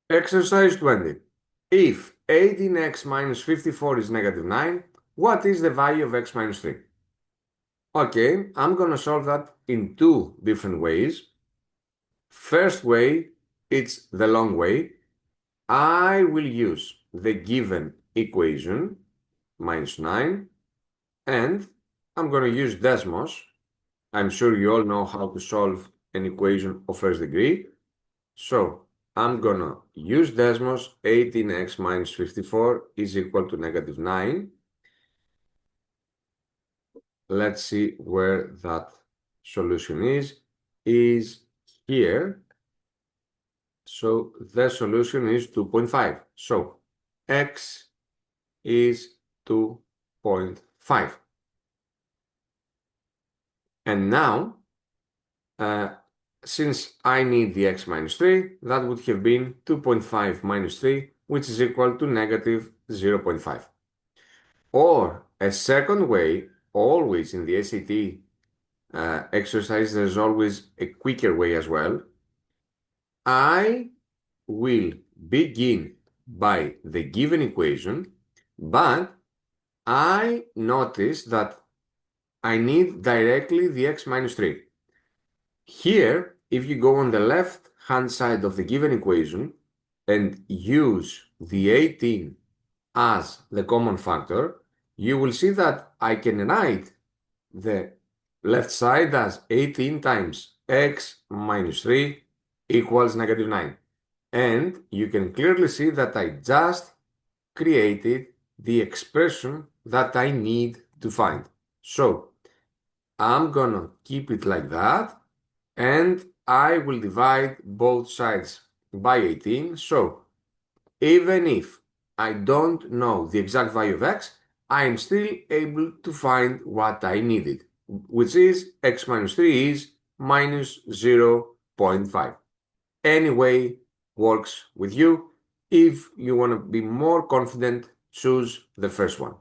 Exercise 20. If 18x minus 54 is negative 9, what is the value of x minus 3? Okay, I'm going to solve that in two different ways. First way, it's the long way. I will use the given equation, minus 9, and I'm going to use Desmos. I'm sure you all know how to solve an equation of first degree. So I'm gonna use Desmos. 18x minus 54 is equal to negative 9. Let's see where that solution is here. So the solution is 2.5. So x is 2.5. And now, since I need the x minus 3, that would have been 2.5 minus 3, which is equal to negative 0.5. Or a second way, always in the SAT exercise, there's always a quicker way as well. I will begin by the given equation, but I notice that I need directly the x minus 3. Here, if you go on the left-hand side of the given equation and use the 18 as the common factor, you will see that I can write the left side as 18 times x minus 3 equals negative 9. And you can clearly see that I just created the expression that I need to find. So I'm gonna keep it like that, and I will divide both sides by 18. So even if I don't know the exact value of x, I am still able to find what I needed, which is x minus 3 is minus 0.5. Any way works with you. If you want to be more confident, choose the first one.